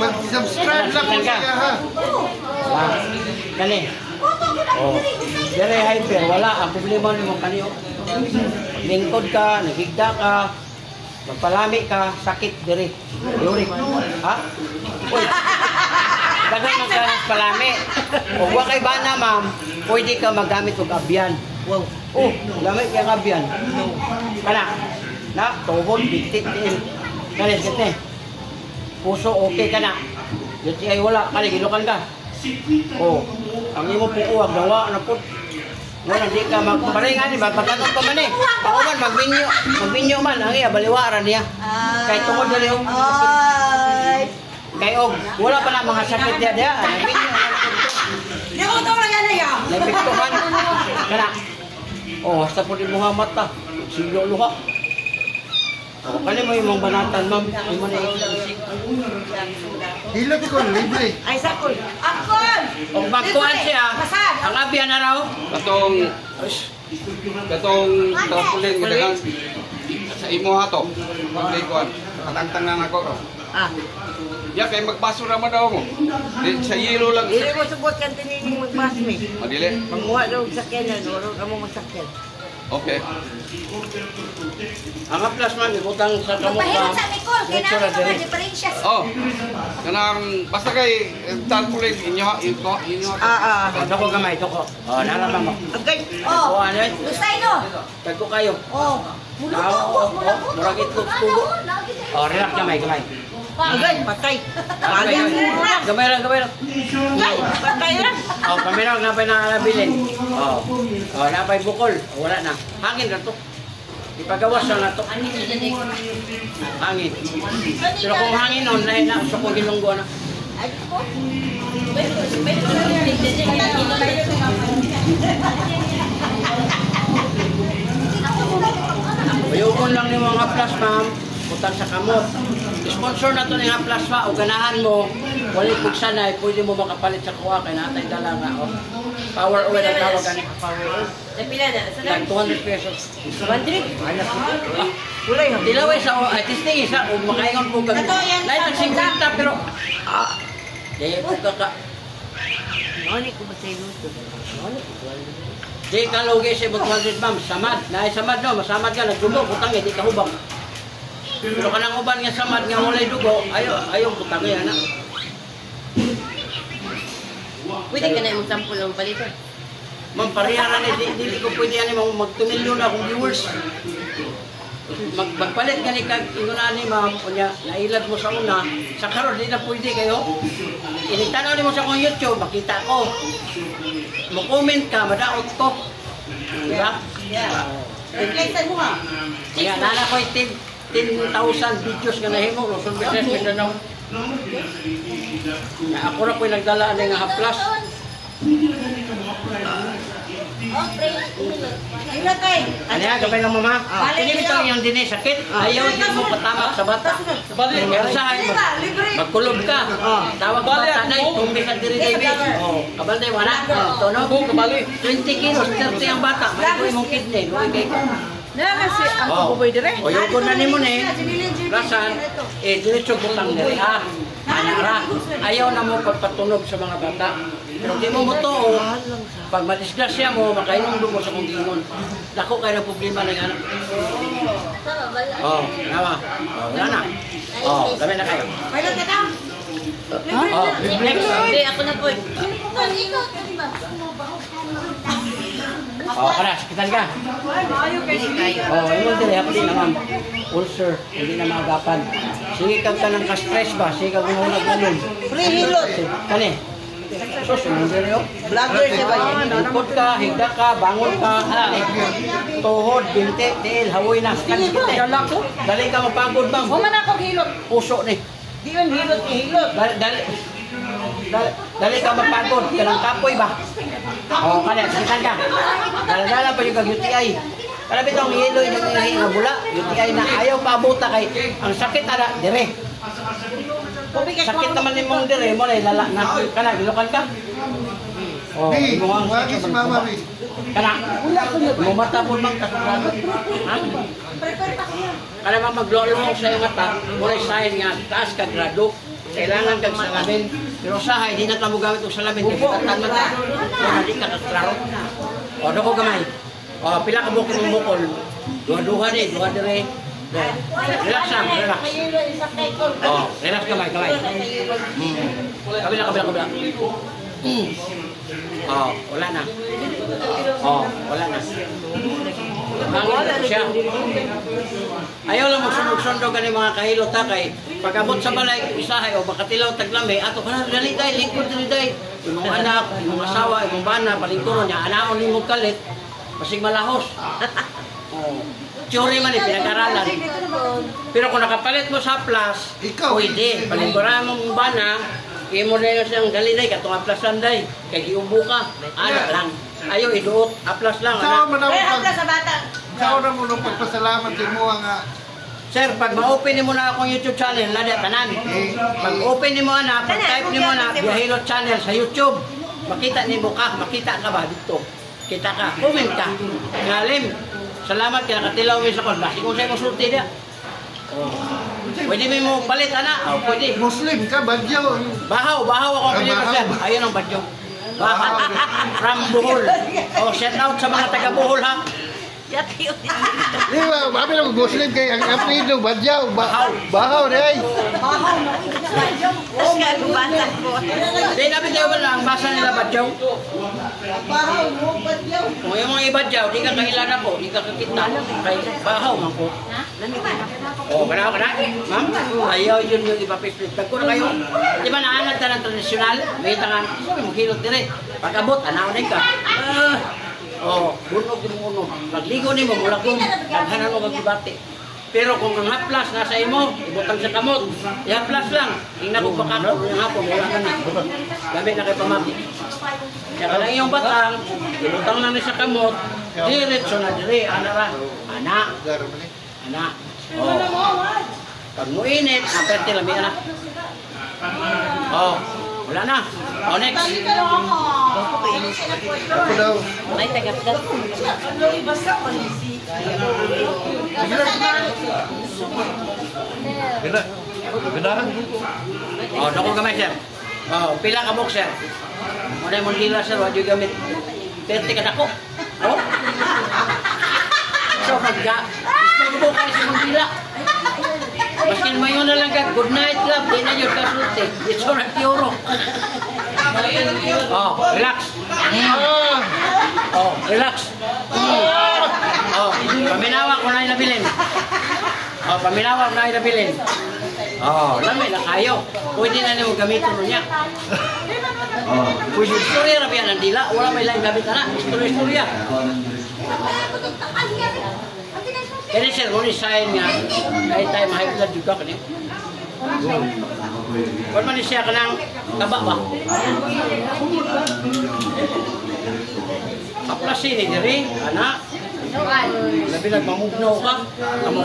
Mag-subscribe lang po siya ha. Kani. Oh. Dire hyper wala ang problema nimo kaniyo. Lingkod ka, nagigda ka, magpalami ka, sakit dire. Uric. Ha? Uy. Daghan man ka palami. O wa kay bana ma'am, pwede ka magamit og abyan. Wow. Oh, gamit kay abyan. Kana. Na, tubod, bitik din. Kani gite. Puso okay ka na. Dito ay wala, kani gilukan ka. Oh, ang imo puuwag dawa na pud. Wala di ka magparingan ba pagkatong pa man eh. Ako man magbinyo man ang iya baliwaran niya. Kay tungod dali og. Kay og wala pa na mga sakit dia dia. Magbinyo. Di ko to lang yan ya. Napiktuhan. Kana. Oh, sa pud imong mata. Silo luha. Oh, kani mo imong banatan ma'am, imo na isip. Hilot ko, libre. Ay, sakol. Akol! O magkuhan siya, ang abyan na raw. Katong trampoline gidagan sa imo hato. Maglikuan. Katangtang lang ako. Ya kay magbaso ra man daw mo. Sa yelo lang. Dili mo subot kan tinining magbasmi. Madili. Manguha daw sa sakyanan, wala ka mo magsakyan. Okay. Ang aplas man ibutang sa kamot Pahirap ka. sa Nicole, kailangan mga diferensya. Oh. Kanang basta kay trampoline inyo. Doko gamay, doko. Oh, naraman mo. Okay. Oh, ano yun? Gustay no? Tagko kayo. Oh. Murag ito tugo. Oh, relax gamay. Okay, patay. Gamay lang. Patay na. Oh, kami lang napay na nabilin. Oh, napay bukol. Wala na. Hangin na to. Ipagawas na to. Hangin. Pero kung hangin nun, na so kung ginunggo na. Bayukon lang ni mga plus, ma'am. Putang sa kamot. Sponsor na to ni nga plasma o ganahan mo, wala kong sanay, pwede mo makapalit sa kuha kay natay dala nga. Oh. Power oil ang tawag gani. Power oil. Pila na? Like 200 pesos. 100? Kulay ha. Dilaway sa testing isa o makaingon po kag. Lahat ang 50 pero Dahil po ka. Ano ko ba sa'yo ito? Di ka logi sa 200 ma'am, samad. Naay samad no, masamad ka, nagdugo, putang di ka hubang. Pero kanang uban nga samad nga walay dugo, ayaw putang yan na. Pwede ka na yung sample ng palitan. Ma'am, pariharan dili ko pwede yan magtumilyo na akong viewers. Magpalit gani kag inguna ni ma'am kunya nailad mo sa una sa karon di na pwede kayo initanaw nimo sa akong YouTube makita ko mo comment ka madaot ko diba Kailan mo ha? kaya nana ko 10,000 videos nga nahimo Luzon Business Mindanao na ako ra ko'y nagdala ani nga haplas Ila kay. ano yan, gabay ng mama? Hindi ito yung dinay sakit. Ayaw hindi mo patamak sa bata. Magkulob ka. Tawag bata na tumbi ka diri David. Kabalday, wala. Tono? 20 kilos, 30 ang bata. May ko imong kidney. Na kasi ang kuboy dire. O yung kunan ni mo ni, rasan, diretso butang diri. Anara, ayaw na mo pagpatunog sa mga bata. Pero di mo mo to, pag madisgrasya mo, makainom mo sa kong gingon. Dako kayo ng problema ng anak. Nawa. Wala na. Dami na kayo. Pilot ka tam. Next. Hindi, ako na po. Kana, sakitan ka. Yung dili, ako din naman. Ulcer, hindi na maagapan. Sige kag ka ng ka-stress ba? Sige kag umulag na yun. Prehilot. Kani? Sus, yung dili yun. Vlogger siya ba yan? Ikot ka, higda ka, bangon ka, tuhod, binti, tiil, hawoy na. Dali ka mapagod bang? Human ako hilot. Puso ni. Di yun hilot ni hilot. Dali ka mapagod, kanang kapoy ba? Kani, sakitan ka. Dala pa yung kag-UTI. Kala bitong hilo yung nga bula, UTI na ayaw pabuta kay ang sakit ara dire. Sakit naman nimong dire mo lay lala na kana gilukan ka. Di, mo ang wagi si Mama Ri. kana. Mo mata po mang kasurado. Ha? Kaya maglolo mo sa iyong mata, muna sign nga, taas ka grado, kailangan kang salamin. Pero sahay, di na tamo gamit ang salamin, kasi tatan mata, kaya di ka kaklaro. O, doon ko gamay. O, pila ka bukol mong bukol. Duha-duha di, duha dire. Relax lang, relax. O, relax gamay, gamay. Kabila, kabila, kabila. Oh, wala na. Oh, wala na. Hangin na siya. Ayaw lang magsunog-sundo ka ng mga kahilot ha, kay pag-abot sa balay, isahay o makatilaw taglami, ato ka na, dali day, lingkod dali day. Yung mga anak, yung mga asawa, yung mga bana, palingkuron niya, anaon ni mong kalit, masig malahos. Oh. Teori man eh, pinag-aralan. Pero kung nakapalit mo sa plus, pwede. Palingkuran mong bana, imo na yun siyang dalinay, katong aplas lang day. Kaya giubo ka, anak lang. Ayaw, iduot, aplas lang, anak. Aplas sa bata. Sao na mo nung pagpasalamat din mo nga. Sir, pag ma-open mo na akong YouTube channel, lada, tanan. Pag open mo na, pag-type mo na, Biyahilot channel sa YouTube, makita ni mo ka, makita ka ba dito? Kita ka, comment ka. Ngalim, salamat kaya nakatilaw mo sa kon. Basi kung sa'yo mo sulti niya. Pwede mo palit, anak? Oh, pwede. Muslim ka, badyaw. Bahaw ako ang pinili ko, sir. Ayun ang badyo. From Bohol. Oh, shout out sa mga taga Bohol, ha? Di ba, mami lang Muslim kay ang apelido, badyaw. Bahaw, day. Tapos nga ang bata ko. Hindi, namin tayo ba lang, basa nila badyaw? Kung yung mga ibadyaw, di ka kailan ako, di ka kakita. Kay bahaw, man ko. Oh, manaw ka na? Ma'am? Ayaw yun yung ipapisplit. Tagko na kayo. Di ba naanad ka ng tradisyonal? May tangan, sabi mo kilot dire. Pag-abot, anaw ka. Oh, bunog yung uno. Nagligo ni mo, mula kong naghanan mo kagibati. Pero kung ang haplas nasa imo, ibutang sa kamot. I-haplas lang. Tingnan ko baka ko yung hapon, wala ka na. Gamit na kay pamati. Kaya ka lang iyong batang, ibutang lang ni sa kamot, diretso na dire, ana. Ana. Oh. Pag mo init, aperte lang anak. Oh, wala na. Oh, next. Ako daw. May tagapgat. Oh, dako gamay sir. Oh, pila ka box sir. Mo na mo dila sir, wa jud gamit. Perte ka dako. Oh. So pagka, gusto mo ka sa dila. Maskin mayon na lang ka, good night love, di na yun kasulti. It's all right, euro. Oh, relax. Oh, relax. Oh, paminawa ko na inabilin. Oh, paminawa ko na inabilin. Oh, lami na kayo. Pwede na niyo gamitin mo niya. Pwede istorya na biyan ang dila. Wala may lang gamit na. Istorya. Kaya sir, kung isayin nga, kahit tayo mahigh blood juga ka niya. Kung man siya ka ng taba ba? Kaplasin ni diri, anak. Labi nagmamugnaw ka. Kamu.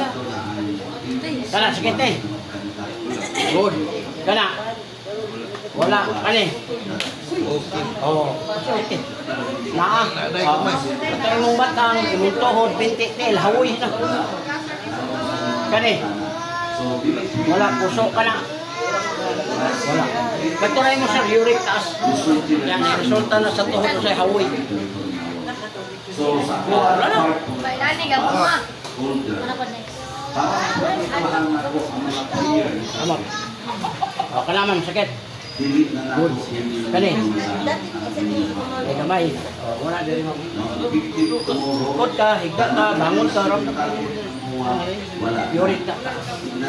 Kana, sakit eh. Good. Kana. Wala, kani. Oh, sakit eh. Naa. Patay mong batang, imong tuhod, binti, tel, hawoy na. Kani. Wala, puso ka na. Wala. Pagturay mo sa uric taas. Yan, resulta na sa tuhod mo sa hawoy. Wala na. Bailani, gabong ma. Ano pa next? Amot. O, kanaman, sakit. Good. Kani. Ay, gamay. O, wala diri mo. Kod ka, higda ka, bangon ka, ram. Uric na.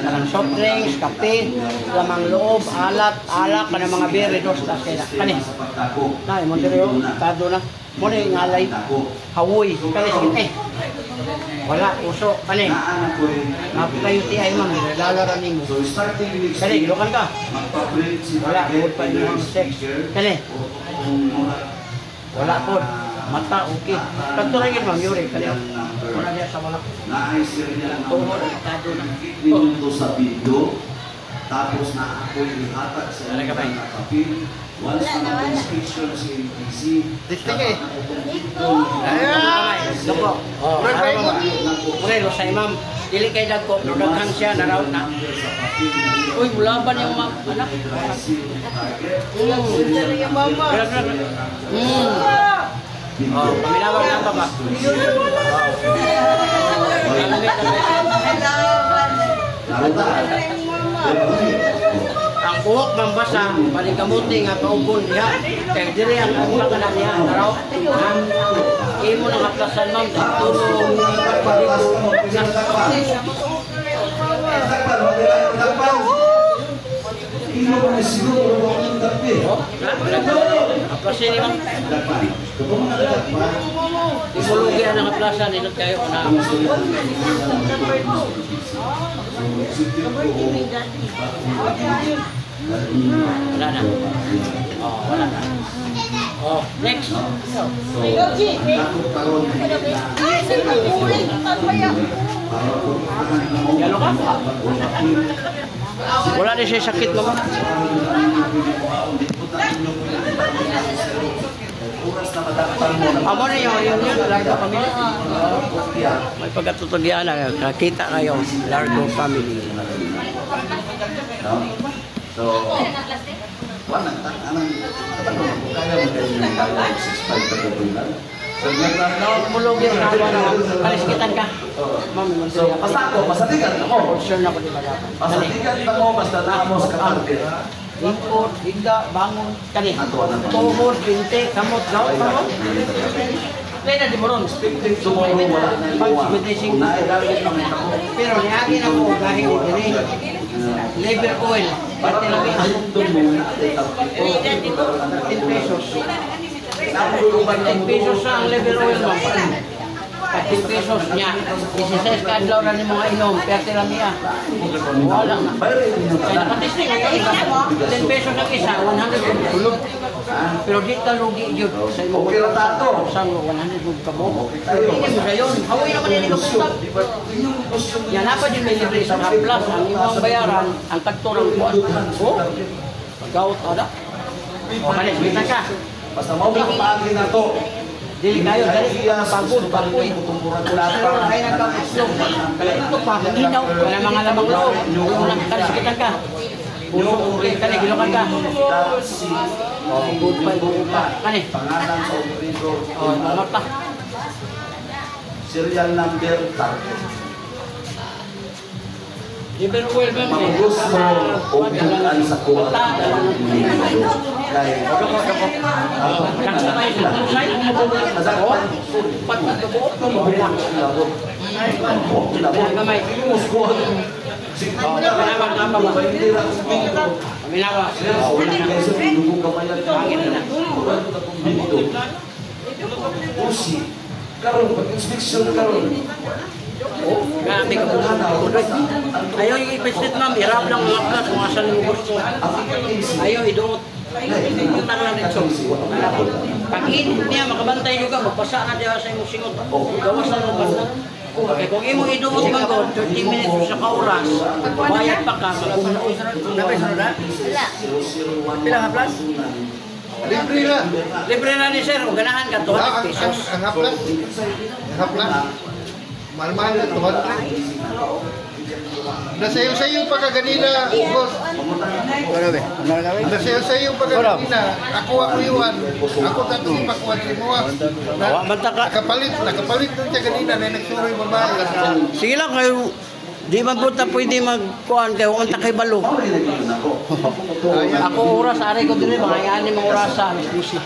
Kanang soft drinks, kape, lamang loob, alak ka ng mga beer, dos, tas kaya na. Kani. Na, mo diri o, tado na. Mo na yung alay. Hawoy. Kani, sakit eh. Wala, uso, kani. Kapit kayo ti ay ma'am, nilalaran ni mo. Kani, gilukan ka. Wala, huwag pa yung mga sex. Kani. Wala po. Mata, okay. Pagturagin ma'am, yuri. Kani, wala niya sa malak. Tuhod, tado na. Minuto sa video, tapos na ako'y ihatag sa Wala ka ba? kapil. Once na mag-inspection sa NPC, Disting eh. Ayan! Loko. Oh, araw mo. Muna, lo sa imam. Dili kay dagko, daghan siya naraw na. Uy, mulaban yung anak. Yung mama. Oh, paminawan na pa ba? Ang buhok ng basa, palikamuti nga kaubon niya. Kaya diri ang pagkanan niya, naraw. Imo nang aplasan ma'am, tulong, aplasin ni ma'am. Imulugian ang aplasan, nilot kayo na. Wala na. Oh, wala na. Oh, next. Gano'n ka? Wala din siya sakit mo. Amo na yun, Largo Family. May pagkatutugyan na, kakita kayo, Largo Family. So, Mulog yung nawa na, kalisikitan ka. Ma'am, so, basta ako, masatigan ako. sure na ko di ba dapat. Masatigan ako, basta na mo sa katarget. Lingkod, higda, bangon, kani. Tuhod, binte, kamot, gaw, kamot. Play na di mo ron. Expecting tomorrow, wala na yung Pag-submitting. Pero niagin ako, dahil diri. Liver oil, pati lang yung 10 pesos. 10 pesos sa ang liver oil mo. 10 pesos niya. 16 kadlaw na ni mga inom, perte lang niya. Wala na. Kaya nakatisting ko yun. 10 pesos ang isa, 100 tulog. Pero di ka lugi yun. Sa imo Okay lang tato. Sang 100 ka mo. Hindi mo sa yun. Haway naman yun ikaw stop. Yan na pa din may libre sa Haplas. Ang imong bayaran, ang tagturang buwan. Oh, pag-out ada. O, kalis, kita ka. Basta mo makapagin na to. Dili kayo, dali. Pagod, pagod. Pero ay nagkapuslong. Kaya ito pa, hinaw. Kaya mga lamang loob. Yung kalis, kita ka. Puso, okay, kani, gilokan ka. Oh, good pa, good pa. Kani. Pangalan sa operador. Oh, mamat pa. Serial number target. Liver oil ba? Mga gusto upuan sa kuha. Kaya, karon pag-inspection karon. Grabe ka po. Ayaw yung ipisit ma'am, hirap lang mga klas, mga saan mo gusto. Ayaw iduot. Utang lang dito. Pag-init niya, makabantay nyo ka, magpasa na diya sa imong singot. Gawas na mo basta. Okay, kung imo iduot man ko, 30 minutes sa kauras, bayad pa ka. Pila ka plus? Libre na. Libre na ni sir, kung ganahan ka, 200 pesos. Ang haplas. Ang haplas. Mahal-mahal na 200. Nasayo-sayo pa ka ganina, boss. Nasayo-sayo pa ka ganina. Ako iwan. Ako tatong ipakuan si Moa. Nakapalit nun siya ganina na nagsuroy babae. Sige lang kayo, di man po ta pwede magkuhan kayo, unta kay balo. Ako oras, aray ko din mga yani mga oras sa alis-lusi.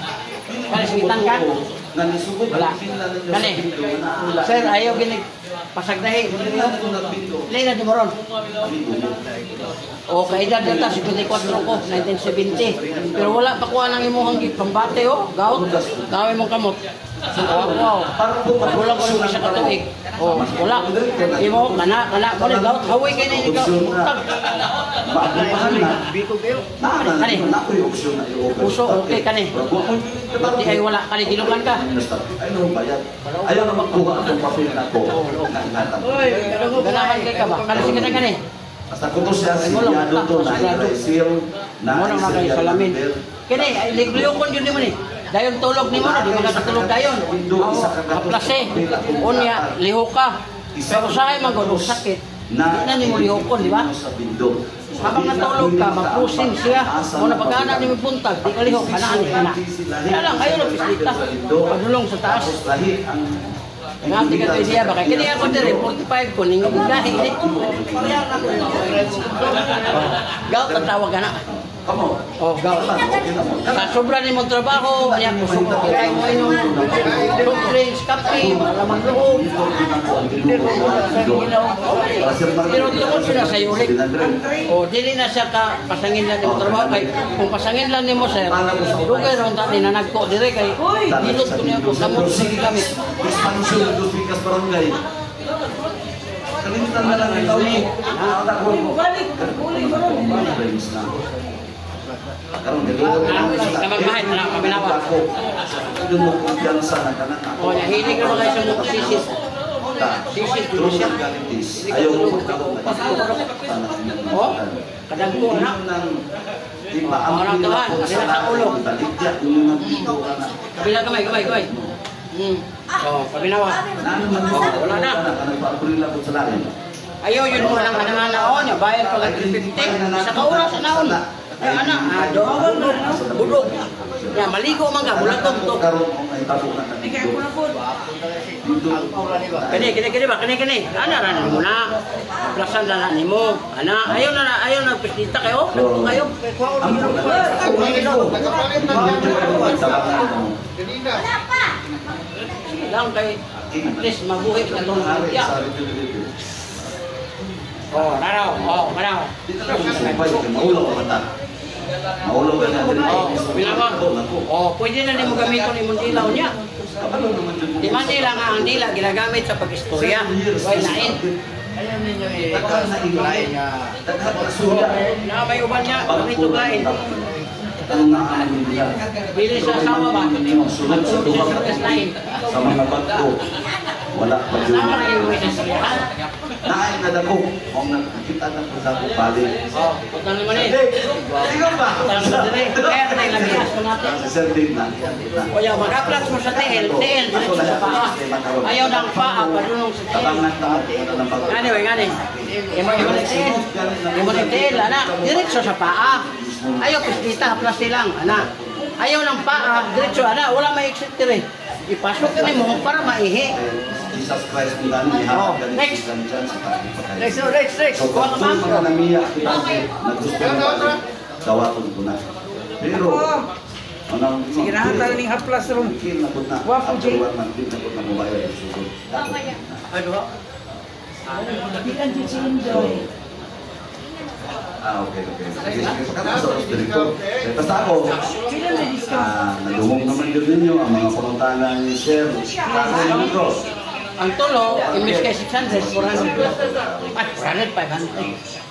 Kalisikitan ka? Wala. Kani, sir, ayaw ginig pasagdahin. Lena di moron. O, kaedad na ta, 54 ko, 1970. Pero wala pa kuha ng imuhang pambate, oh. Gaot. Gawin mong kamot. Wow. Wala ko rin isa katuig. O, wala. Imo, kana, ko rin gaot. Haway kayo na yung gaot. Bikog kayo. Kani. Puso, okay, kani. Pati ay wala. Kani, dilukan ka. Ayaw na magkuha ang papel na ko. Ganahan kay ka ba? Kani, sige na kani. Basta kuto siya sinyado to na i-resil na Mo nang nakay salamin. Kini, ligliyo kon yun mo ni. Dayon tulog nimo na, di makatulog dayon. Aplase. Unya, liho ka. Pero sa akin man sakit. Hindi na ni mo lihokon, di ba? Sa bindog. Habang natulog ka, mag-cruising siya. Kung napagana ni mo buntag, di ka lihok, hanaan ka na. Kaya lang, kayo na pislita. Padulong sa taas. Tapos lahi ang Nga, di ka tayo siya ba? Kaya kaya ako din, 45 ko, ning gahi, hindi. Gaw, tatawag ka na. kamo. Oh, gaw. Sa sobra ni mong trabaho, ayan mo suko. Kaya mo inom, soft drinks, kape, malamang loob. Pero tungkol sila sa yurik. O, dili na siya ka pasangin lang yung trabaho. Kay, kung pasangin lang ni mo, sir, lugay ron ta, ninanagko dire kay, dilot ko niya po, kamot sige kami. Expansion ng Lufikas Barangay. Kalimutan na lang ikaw mo. Karon gagawin ko lang sa Kamagmahay na lang, kaminawa. Doon mo kumpiyansa na ka na. O, nahilig naman kayo sa mga sisis. Sisis, dito siya. Ayaw mo magkaroon na O, kadagko, anak. Di ba ang Orang Tuhan, sila sa ulo. taligya yung mga bito ka na. Kabila kamay, kamay. Oh, kabinawa. Wala na. Nagpa-aprila po sa lain. Ayaw yun mo lang kanang-anaon, niya bayad pag 350. Sa kauras, anaon. Ay, anak, doon, budog. Ya, maligo man ka, mula tumtok. Karoon kung naitabo na kami. Kani ba, kani. Ana na mo na. Plasan na ni mo. Ana, ayaw na pistita kayo. Kayo. Nagkapalit na dyan. Kanina. Lang kay at least mabuhay ka tong ya. Oh, naraw. Oh, naraw. Maulaw ka mata. Maulaw ka na. Oh, binawa. Oh, pwede na nimo gamiton imong dilaw niya. Di man nila nga ang dila ginagamit sa pag-istorya. Why lain? Takal na ilain nga. Takal na suya. Na may uban niya, ganito lain. Ano nga ang nila? Bili sa asawa ba? Sunod sa duha sa mga bato. Wala pa yun. Sama na yung witness niya. Naay na dako. Kung nakikita na po dako bali. Oh, putang naman eh. Ikaw ba? Putang naman eh. Kaya na yung labias ko natin. Sir Dave na. O yan, mag-upload mo sa TL, diretso sa paa. Ayaw ng paa, padulong sa Tabang TL. na tao. Ngani, ngani. Imo na TL. Imo na TL, anak. Diretso sa paa. Ayaw, pistita, plasti lang, anak. Ayaw ng paa, diretso, anak. Wala may exit dire. Ipasok ka mo para maihi. Jesus Christ kung gano'n Oh, ihatag next. galing dyan sa pagpapatay. Next. So, Kuha ka kung ma'am. mga namiya, nagusto mo dawaton ko na. Pero, anong Sige na, taling haplas ron. Kil na po na. Wapo, Jay. After 1 month, kil na po na mobile ang sugod. Ano ba? Okay. Sige, pagkatapos direktor. Basta ako, nadungong naman yun ninyo ang mga panuntanan ni Sir. Ang tulo, imbis kay 600, 400 plus. Ay, 400, 500.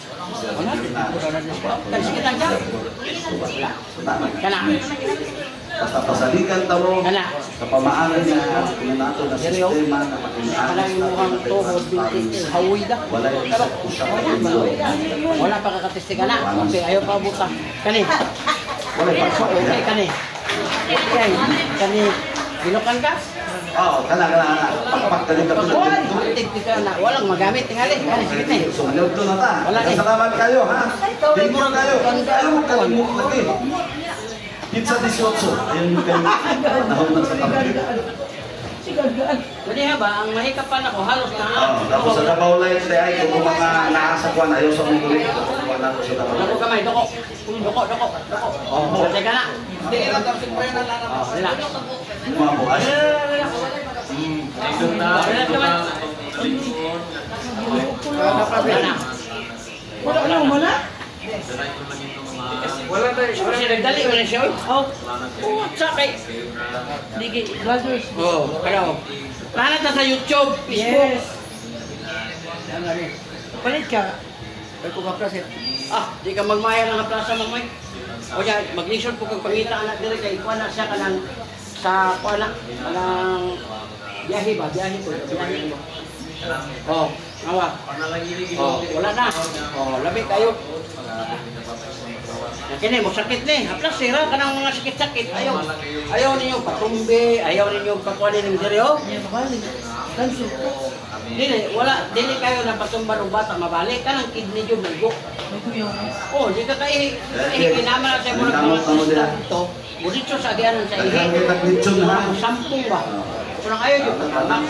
Wala. 400. Sige lang dyan. Kana. Basta pasalikan tamo Kana. sa pamaanan niya kung nato na sistema na Wala yung mukhang tuhod, binti, hawi da. wala yung usap na mundo. Wala pa kakatesti ka na. Okay, ayaw pa buta. Kani. Wala yung So, okay, kani. Okay, kani. Binukan ka? Oo, kana. Pakpak ka rin ka. Tigti ka na. Walang magamit. Tingali. Kani, sige na. So, maliw to na ta. Wala eh. Salamat kayo, ha? Thank you kayo. Ayaw mo kalimut lagi. Pizza 18. Ayun yung kayo. Nahon na sa tabi. Pwede ba? Ang mahikapan ako, halos na. Tapos sa Davao Line, ay kung mga nakasakwan, ayaw sa mga kulit. Kuha na ko sa Davao Doko Line. kamay, doko. Doko. Oh, sige na. Oh, wala. Mga buhay. Wala naman. Wala na. Wala na. Kasi nagdali mo na siya. Oh. Sakay. Digi. Vloggers. Oh, kaya. Paano ta sa YouTube, Facebook? Yes. Palit ka. Ay ko kaplasit. Di ka magmaya ng plaza magmay. O yan, mag-listen po kag pangita anak dire kay kuha na siya kanang sa kuha na kanang biyahe po, biyahe po. Oh, awa. Oh, wala na. Oh, labi kayo. Kini mo sakit ni. Haplas sira kanang mga sakit-sakit. Ayaw ninyo patumbi, ayaw ninyo pakuha ning dire oh. Kanso. Dili kayo na patumba ng bata mabalik ka ng kidney yun nalgo. Oh, di ka kayo kinama na sa mga mga ito. Buritso sa agianan sa ihe. Mga sampung ba? Kurang ayaw yung pagkamak.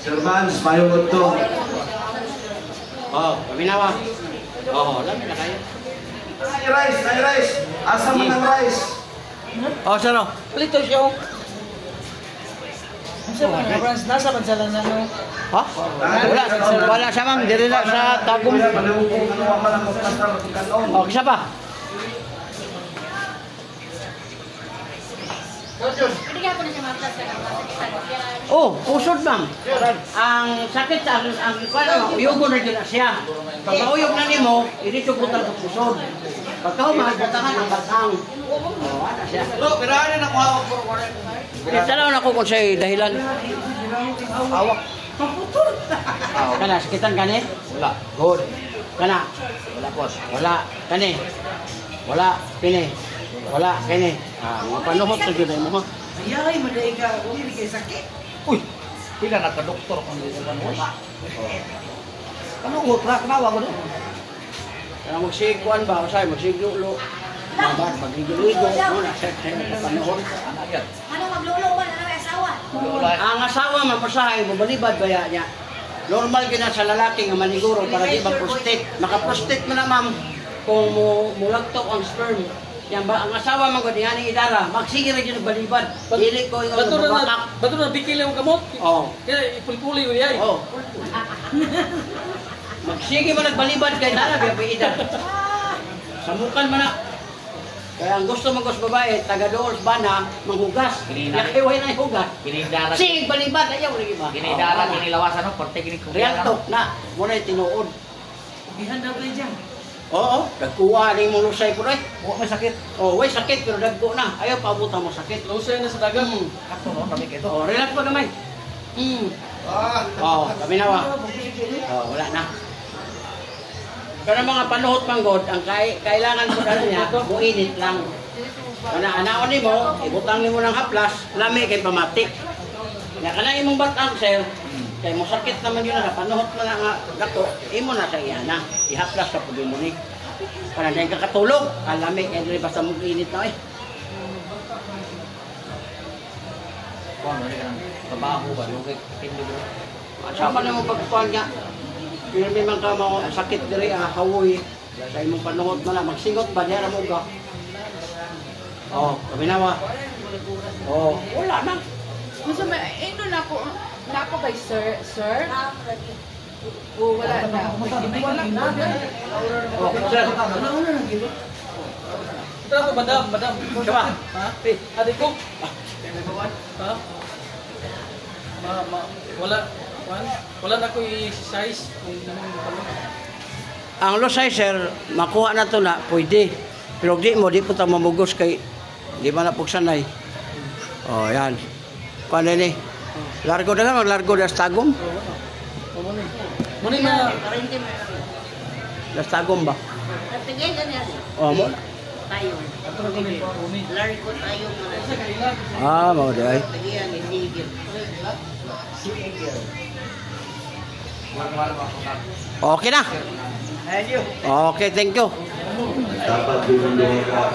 Sir Vance, mayroon to. Oh, paminawa. Oh, lami na kayo. Rice. Asa man ang rice? Oh, sir. Plito siya. Nasa man sila na no? Ha? Wala siya ma'am. Dili na sa tagum. Oh, kisa pa? Hindi ka po na siya maplas ka ng Oh, pusod ma'am. Ang sakit sa ang uyugon na dyan na siya. Pagka-uyog na nimo, iritso putal sa pusod. Pagka-umahal, butahan ang batang. Oh, ano siya? Lo, pirahan na kuha ko. Tanaw na ko kung siya'y dahilan. Hawak. Kana, sakitan kani? Wala. Good. Kana? Wala po. Wala. Kani? Wala. Kini? Wala. Kini? Mga panuhot na dyan mo. Ayay, maday ka. Huwag kay sakit. Uy! Sila nagka-doktor kung dito ka wala. Ano ko? Kanawa ko doon. Kaya magsiguan ba? O sa'yo, magsigulo. Mabat, magligo-ligo. Muna, sa panuhot. Ano maglulo ba? Ano may asawa? Ang asawa mapasahay, mabalibad baya niya. Normal gina sa lalaki nga maniguro para di mag-prostate. Maka-prostate mo na ma'am kung mulagtok ang sperm. Yan ba, ang asawa man ko ni idara, magsige ra gyud balibad. Dili ko yung babakak. Bato na bikil yung kamot. Oh. Kaya ipulpuli mo yan. Oh. Magsige man nagbalibad kay dara biya paida. Samukan man na. Kaya ang gusto mong babae, taga doon sa bana, manghugas. Yakiway na yung hugas. Kinidara. Sige, balibad, ayaw lagi ba? Kinidara, kinilawasan no, porte kinikong. Real talk na, muna yung tinuod. Bihan daw kayo dyan. Oo, nagkuha rin mo lusay ko rin. Huwag may sakit. Oo, way sakit, pero dagko na. Ayaw, paabutan mo sakit. Lusay na sa dagat. Kato no, kami ito. Oo, relax pa gamay. Oo, kami nawa. Oo, wala na. Pero mga panuhot manggod, ang kailangan ko na niya, muinit lang. Anaon ni mo, ibutang ni mo ng haplas, lami kay pamatik. Nga ka na imong batang, sir, kay mo sakit naman yun na, panuhot na lang nga gato, imo na sa iyana, ihaplas ka po din mo ni. Para na yung kakatulog, lami, kaya basta mong init na eh. Kung ano ka ng trabaho ba, lugay, hindi bro. Sama na mo pagkuhan niya. Pero may mga mga sakit diri hawoy. Sa imong panuhot na lang, magsingot ba niya mo ka? Oh, kami nawa. Oh, wala na. Gusto mo, ino na ako kay sir? O wala na. Wala na. Oh, sir. Ito ako, madam. Siya ba? Ha? Adik ko. Ha? Wala na ko i-size kung Ang low sizer, makuha na to na, pwede. Pero di mo, di po tayo mamugos kay, di ba na pugsanay. Oh, yan. Paano ni? Largo na nga, maglargo na sa tagom. Muna na. Sa tagom ba? Tingin ka niya. Oh, mo. Tayo. Lari ko tayo. Mau di ay. Tagiyan, hindi. Okay na. Okay, thank you. Dapat din